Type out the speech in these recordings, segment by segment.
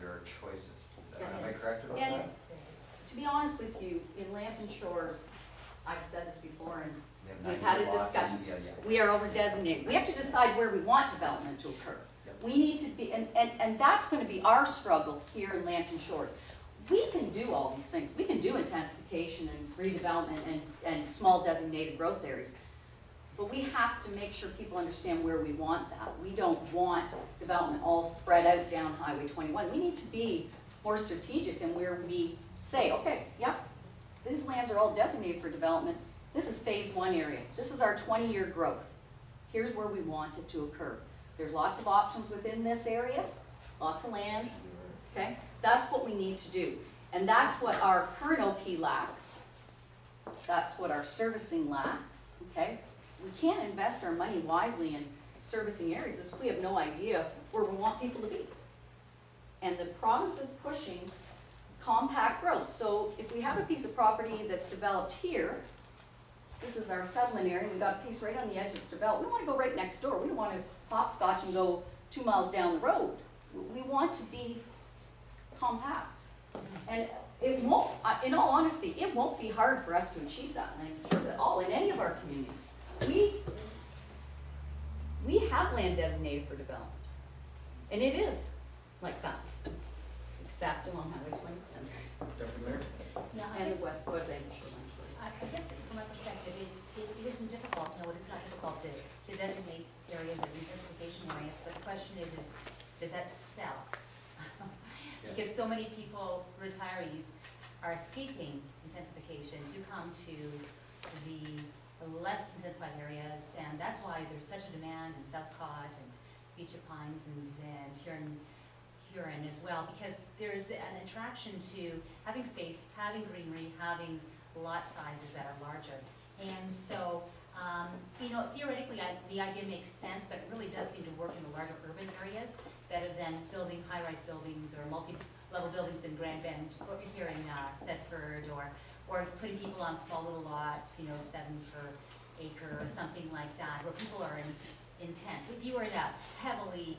there are choices. Yes. Am I correct about And that? to be honest with you, in Lambton Shores, I've said this before, and We have we've had a 90 lots discussion. and- yeah. We are over designated. We have to decide where we want development to occur. Yep. We need to be, and that's going to be our struggle here in Lambton Shores. We can do all these things. We can do intensification and redevelopment and small designated growth areas. But we have to make sure people understand where we want that. We don't want development all spread out down Highway 21. We need to be more strategic in where we say, okay, yeah, these lands are all designated for development. This is phase 1 area. This is our 20-year growth. Here's where we want it to occur. There's lots of options within this area, lots of land, okay? That's what we need to do. And that's what our current OP lacks. That's what our servicing lacks, okay? We can't invest our money wisely in servicing areas if we have no idea where we want people to be. And the province is pushing compact growth. So if we have a piece of property that's developed here, this is our settlement area, we've got a piece right on the edge that's developed. We want to go right next door. We don't want to hopscotch and go 2 miles down the road. We want to be compact. And it won't, in all honesty, it won't be hard for us to achieve that at all in any of our communities. We have land designated for development. And it is like that, except along Highway 20 and the west was I guess from my perspective, it isn't difficult. No, it is not difficult to designate areas as intensification areas. But the question is does that sell? Because so many people, retirees, are escaping intensification to come to the less intensified areas, and that's why there's such a demand in Southcott and Beach of Pines and Huron as well, because there's an attraction to having space, having greenery, having lot sizes that are larger. And so, you know, theoretically the idea makes sense, but it really does seem to work in the larger urban areas better than building high-rise buildings or multi-level buildings in Grand Bend or here in Thetford, or putting people on small little lots, you know, 7 per acre or something like that, where people are intense. If you were in a heavily,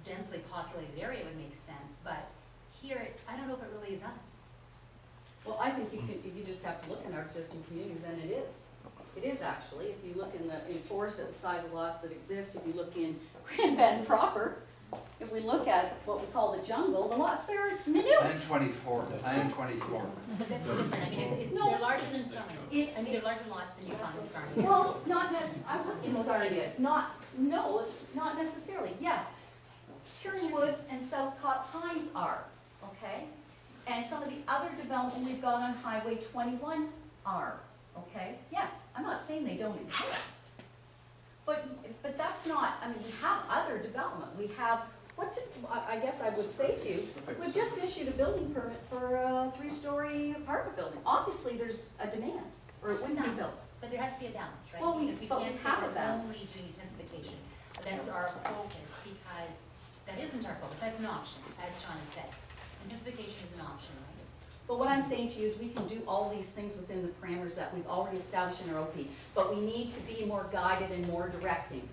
densely populated area, it would make sense, but here, I don't know if it really is us. Well, I think you just have to look in our existing communities, and it is. It is actually. If you look in Forest at the size of lots that exist, if you look in Grand Bend proper, if we look at what we call the jungle, the lots there are minute. 1024. 1024. But that's different. I mean, No. they're larger than Sarnia. I mean, they're larger lots than Yukon and Sarnia. Well, not necessarily. I work in those areas. Not necessarily. Yes, Huron Woods and Southcott Pines are, okay? And some of the other development we've got on Highway 21 are, okay? Yes, I'm not saying they don't exist. But that's not, I mean, we have other development. We have, I guess I would say to you, we've just issued a building permit for a 3-story apartment building. Obviously, there's a demand, or it wouldn't be built. But there has to be a balance, right? Well, because we but we can't say have a we're balance. only doing intensification. That's our focus, because that isn't our focus. That's an option, as John has said. Intensification is an option, right? But what I'm saying to you is we can do all these things within the parameters that we've already established in our OP, but we need to be more guided and more directing.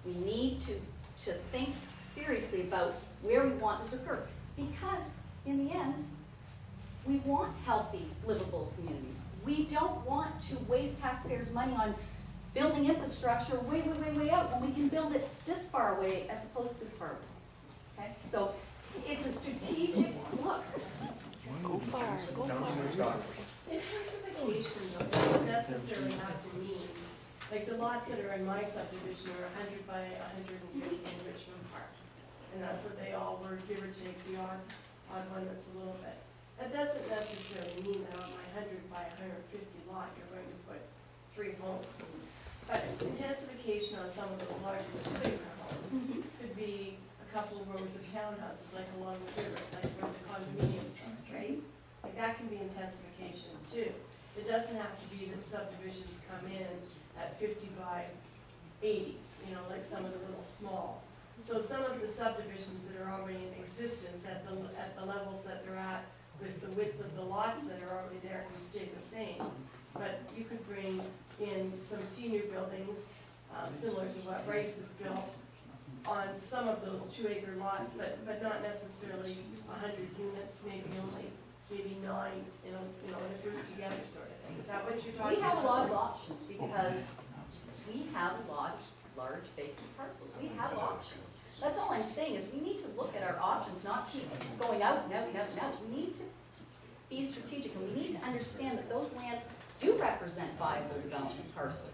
We need to think seriously about where we want this to occur, because in the end, we want healthy, livable communities. We don't want to waste taxpayers' money on building infrastructure way out when we can build it this far away as opposed to this far away. Okay? So it's a strategic look. Go far, go far. Intensification doesn't necessarily have to mean, like the lots that are in my subdivision are 100 by 150 in Richmond Park. And that's what they all were, give or take, the odd one that's a little bit. That doesn't necessarily mean that on my 100 by 150 lot, you're going to put 3 homes. But intensification on some of those larger, bigger homes could be a couple of rows of townhouses, like along the river, like where the condominiums are, right? Like that can be intensification too. It doesn't have to be that subdivisions come in at 50 by 80, you know, like some of the little small. So some of the subdivisions that are already in existence at the levels that they're at with the width of the lots that are already there can stay the same. But you could bring in some senior buildings, similar to what Rice has built, on some of those 2-acre lots, but not necessarily 100 units, maybe 9, in a group together sort of thing. Is that what you're talking We about? have a lot of options because we have a lot of large vacant parcels. We have options. That's all I'm saying is we need to look at our options, not keep going out and out and out and out. We need to be strategic and we need to understand that those lands do represent viable development parcels.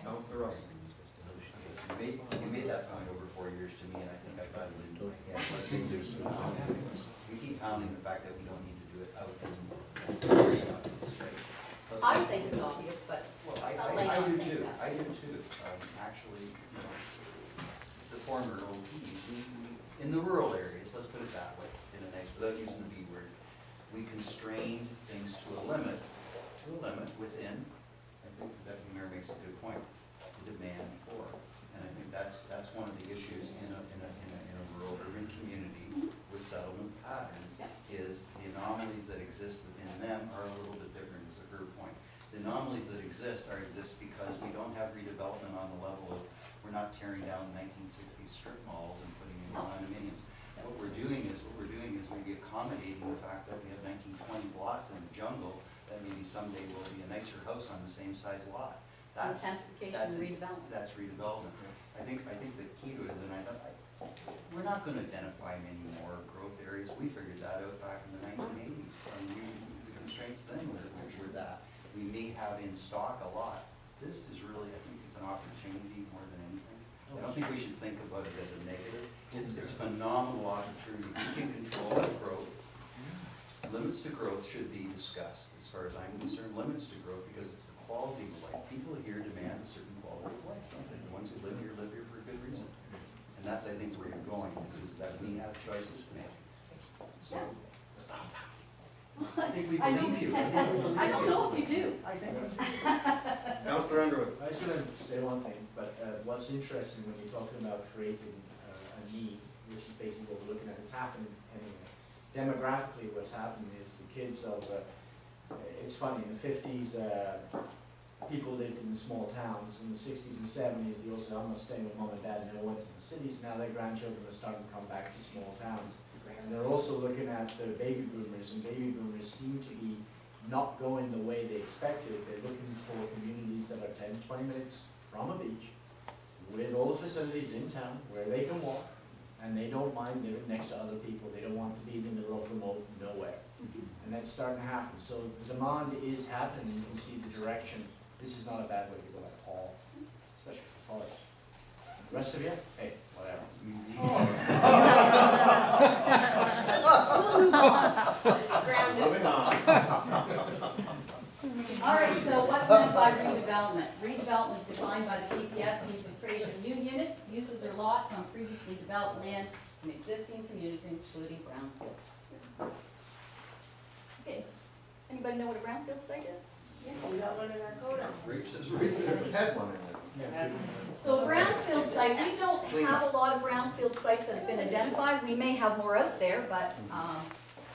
No, they're right. You made that point over 4 years to me, and I think I got it into my head. We keep pounding the fact that we don't need to do it out in I think it's obvious, but Well, some may I not do think too. that. I do too. Actually, the former OPs, in the rural areas, let's put it that way, without using the B word, we constrain things to a limit within, I think the Deputy Mayor makes a good point, the demand for. And I think that's one of the issues in a rural urban community with settlement patterns, is the anomalies that exist within them are a little bit different, is her point. The anomalies that exist because we don't have redevelopment on the level of, we're not tearing down 1960s strip malls and putting in condominiums. What we're doing is we're accommodating the fact that we have 1920 lots in the jungle that maybe someday will be a nicer house on the same size lot. Intensification and redevelopment. That's redevelopment. I think the key to it is, and we're not going to identify many more growth areas. We figured that out back in the 1980s. The constraints then were that we may have in stock a lot. This is really, I think it's an opportunity more than anything. I don't think we should think about it as a negative. It's a phenomenal opportunity. We can control the growth. Limits to growth should be discussed, as far as I'm concerned. Limits to growth, because it's the quality of life. People here demand a certain quality of life. The ones who live here for a good reason. And that's, I think, where you're going, is that we have choices to make. So, Yes. stop. I think we I know believe we you. can. I don't know if you do. I think we do. Councillor Underwood. I was going to say one thing, but what's interesting when you're talking about creating a need, which is basically what we're looking at, it's happening anyway. Demographically, what's happened is the kids of, it's funny, in the 50s, people lived in the small towns. In the 60s and 70s, they all said, I'm not staying with mom and dad, and they all went to the cities. Now their grandchildren are starting to come back to small towns. And they're also looking at the baby boomers, and baby boomers seem to be not going the way they expected. They're looking for communities that are 10, 20 minutes from a beach, with all the facilities in town, where they can walk, and they don't mind living next to other people. They don't want to be in the middle of remote nowhere. And that's starting to happen. So the demand is happening. You can see the direction. This is not a bad way to go at all, especially for forests. The rest of you, hey, whatever. We'll move on. Moving on. All right, so what's meant by redevelopment? Redevelopment is defined by the PPS means the creation of new units, uses, or lots on previously developed land in existing communities, including brownfields. Okay, anybody know what a brownfield site is? We got one in our code. Reach is right there. Had one in there. So a brownfield site, we don't have a lot of brownfield sites that have been identified. We may have more out there, but,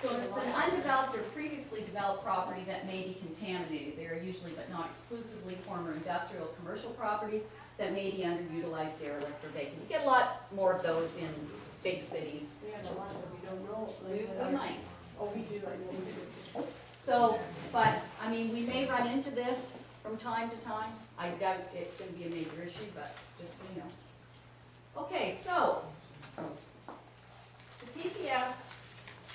so it's an undeveloped or previously developed property that may be contaminated. They are usually, but not exclusively, former industrial or commercial properties that may be underutilized, derelict, or vacant. You get a lot more of those in big cities. We have a lot that we don't know. We might. Oh, we do, I know we do. So, but, I mean, we may run into this from time to time. I doubt it's gonna be a major issue, but just so you know. Okay, so, the PPS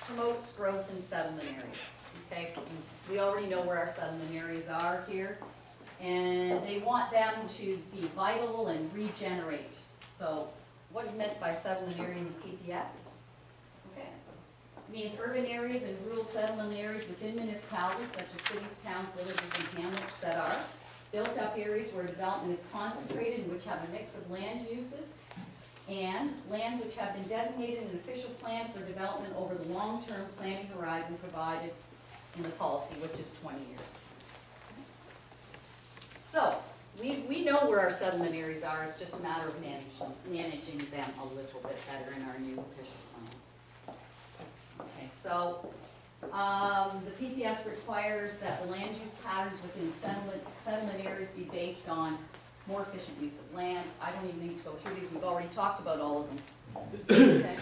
promotes growth in settlement areas, okay? We already know where our settlement areas are here, and they want them to be vital and regenerate. So, what is meant by settlement area in the PPS? Okay. It means urban areas and rural settlement areas within municipalities such as cities, towns, villages, and hamlets that are built-up areas where development is concentrated and which have a mix of land uses, and lands which have been designated in an official plan for development over the long-term planning horizon provided in the policy, which is 20 years. So, we know where our settlement areas are. It's just a matter of managing them a little bit better in our new official plan. Okay, so the PPS requires that the land use patterns within settlement areas be based on more efficient use of land. I don't even need to go through these, we've already talked about all of them. Okay?